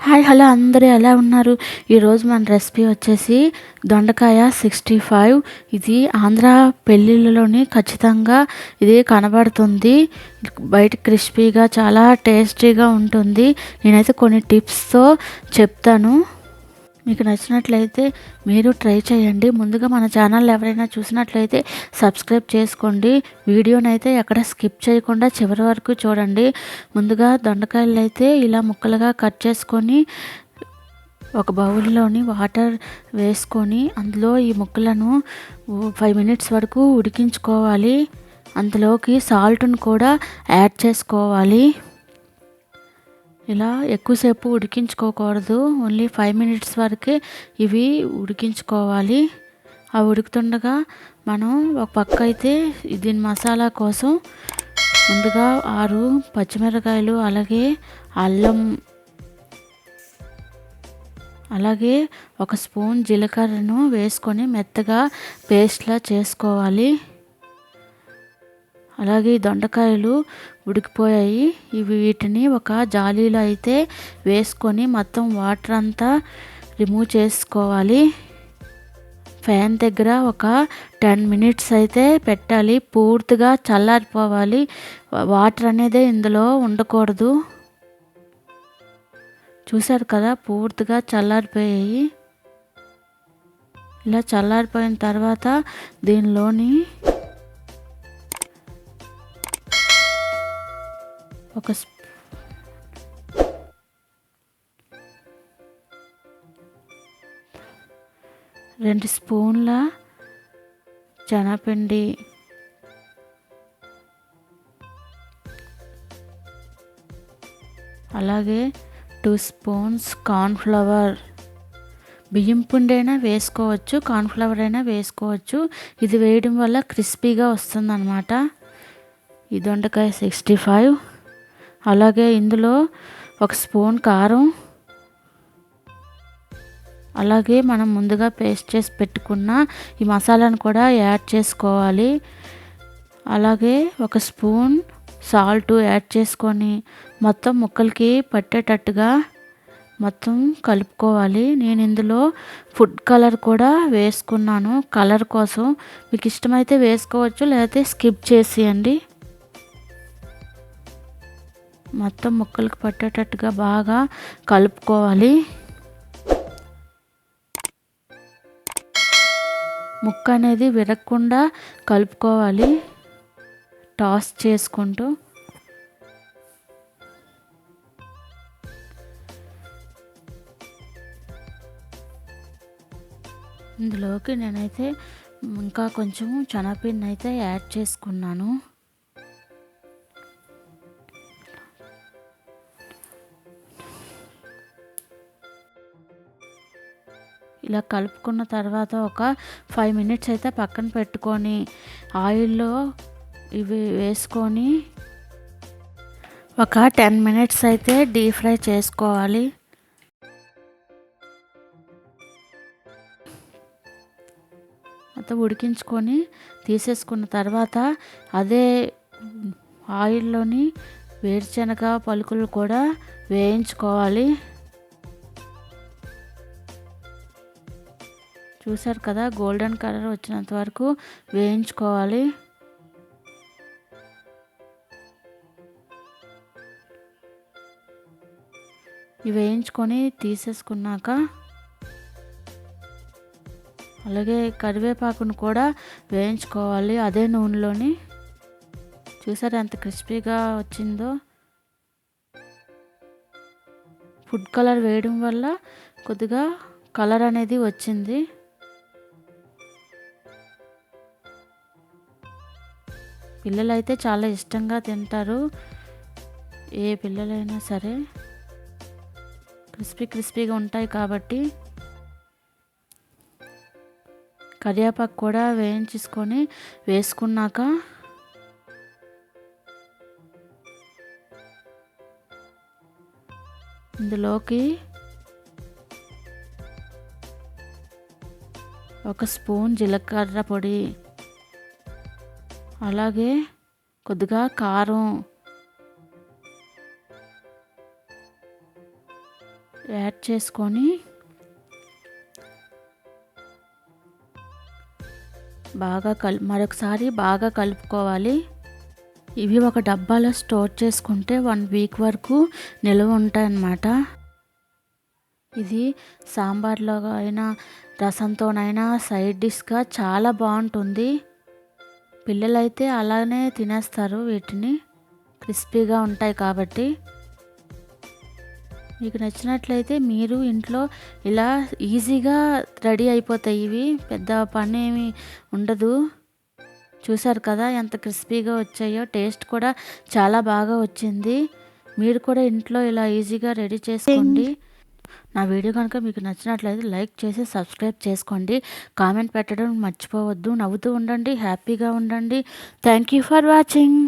Hi hello అందరూ ఎలా ఉన్నారు? ఈరోజు మన రెసిపీ వచ్చేసి దొండకాయ 65. ఇది ఆంధ్ర పెళ్ళిళ్ళలోని ఖచ్చితంగా ఇది కనబడుతుంది. బయట క్రిస్పీగా చాలా టేస్టీగా ఉంటుంది. నేనైతే కొన్ని టిప్స్తో చెప్తాను. మీకు నచ్చినట్లయితే మీరు ట్రై చేయండి. ముందుగా మన ఛానల్ ఎవరైనా చూసినట్లయితే సబ్స్క్రైబ్ చేసుకోండి. వీడియోనైతే ఎక్కడ స్కిప్ చేయకుండా చివరి వరకు చూడండి. ముందుగా దొండకాయలు అయితే ఇలా ముక్కలుగా కట్ చేసుకొని ఒక బౌల్లోని వాటర్ వేసుకొని అందులో ఈ ముక్కలను 5 మినిట్స్ వరకు ఉడికించుకోవాలి. అందులోకి సాల్ట్ను కూడా యాడ్ చేసుకోవాలి. ఇలా ఎక్కువసేపు ఉడికించుకోకూడదు. ఓన్లీ 5 మినిట్స్ వరకే ఇవి ఉడికించుకోవాలి. అవి ఉడుకుతుండగా మనం ఒక పక్క అయితే దీని మసాలా కోసం ముందుగా 6 పచ్చిమిరకాయలు, అలాగే అల్లం, అలాగే 1 స్పూన్ జీలకర్రను వేసుకొని మెత్తగా పేస్ట్లా చేసుకోవాలి. అలాగే దొండకాయలు ఉడికిపోయాయి. వీటిని ఒక జాలీలో అయితే వేసుకొని మొత్తం వాటర్ అంతా రిమూవ్ చేసుకోవాలి. ఫ్యాన్ దగ్గర ఒక 10 మినిట్స్ అయితే పెట్టాలి. పూర్తిగా చల్లారిపోవాలి. వాటర్ అనేది ఇందులో ఉండకూడదు. చూసారు కదా, పూర్తిగా చల్లారిపోయాయి. ఇలా చల్లారిపోయిన తర్వాత దీనిలోని ఒక 2 స్పూన్ల శనగపిండి, అలాగే 2 స్పూన్స్ కార్న్ఫ్లవర్. బియ్యం పిండి అయినా వేసుకోవచ్చు, కార్న్ఫ్లవర్ అయినా వేసుకోవచ్చు. ఇది వేయడం వల్ల క్రిస్పీగా వస్తుందన్నమాట ఈ దొండకాయ 65. అలాగే ఇందులో 1 స్పూన్ కారం, అలాగే మనం ముందుగా పేస్ట్ చేసి పెట్టుకున్న ఈ మసాలాను కూడా యాడ్ చేసుకోవాలి. అలాగే 1 స్పూన్ సాల్ట్ యాడ్ చేసుకొని మొత్తం ముక్కలకి పట్టేటట్టుగా మొత్తం కలుపుకోవాలి. నేను ఇందులో ఫుడ్ కలర్ కూడా వేసుకున్నాను, కలర్ కోసం. మీకు ఇష్టమైతే వేసుకోవచ్చు, లేకపోతే స్కిప్ చేసేయండి. మొత్తం ముక్కలకు పట్టేటట్టుగా బాగా కలుపుకోవాలి. ముక్క అనేది విరగకుండా కలుపుకోవాలి, టాస్ చేసుకుంటూ. ఇందులోకి నేనైతే ఇంకా కొంచెం శనగపిండి అయితే యాడ్ చేసుకున్నాను. ఇలా కలుపుకున్న తర్వాత ఒక 5 మినిట్స్ అయితే పక్కన పెట్టుకొని ఆయిల్లో ఇవి వేసుకొని ఒక 10 మినిట్స్ అయితే డీప్ ఫ్రై చేసుకోవాలి. మొత్తం ఉడికించుకొని తీసేసుకున్న తర్వాత అదే ఆయిల్లోని వేరుశనగ పలుకులు కూడా వేయించుకోవాలి. చూసారు కదా, గోల్డెన్ కలర్ వచ్చినంత వరకు వేయించుకోవాలి. ఇవి వేయించుకొని తీసేసుకున్నాక అలాగే కరివేపాకును కూడా వేయించుకోవాలి అదే నూనెలోని. చూసారు ఎంత క్రిస్పీగా వచ్చిందో. ఫుడ్ కలర్ వేయడం వల్ల కొద్దిగా కలర్ అనేది వచ్చింది. పిల్లలు అయితే చాలా ఇష్టంగా తింటారు, ఏ పిల్లలైనా సరే. క్రిస్పీగా ఉంటాయి కాబట్టి. కరివేపాకు కూడా వేయించుకొని వేసుకున్నాక ఇందులోకి 1 స్పూన్ జీలకర్ర పొడి, అలాగే కొద్దిగా కారం యాడ్ చేసుకొని మరొకసారి బాగా కలుపుకోవాలి. ఇవి ఒక డబ్బాలో స్టోర్ చేసుకుంటే 1 వీక్ వరకు నిల్వ ఉంటాయన్నమాట. ఇది సాంబార్లో అయినా రసంతోనైనా సైడ్ డిష్గా చాలా బాగుంటుంది. పిల్లలైతే అలానే తినేస్తారు వీటిని, క్రిస్పీగా ఉంటాయి కాబట్టి. మీకు నచ్చినట్లయితే మీరు ఇంట్లో ఇలా ఈజీగా రెడీ అయిపోతాయి. ఇవి పెద్ద పని ఏమి ఉండదు. చూసారు కదా ఎంత క్రిస్పీగా వచ్చాయో, టేస్ట్ కూడా చాలా బాగా వచ్చింది. మీరు కూడా ఇంట్లో ఇలా ఈజీగా రెడీ చేసుకోండి. నా వీడియో కనుక మీకు నచ్చినట్లయితే లైక్ చేసి సబ్స్క్రైబ్ చేసుకోండి. కామెంట్ పెట్టడం మర్చిపోవద్దు. నవ్వుతూ ఉండండి, హ్యాపీగా ఉండండి. Thank you for watching.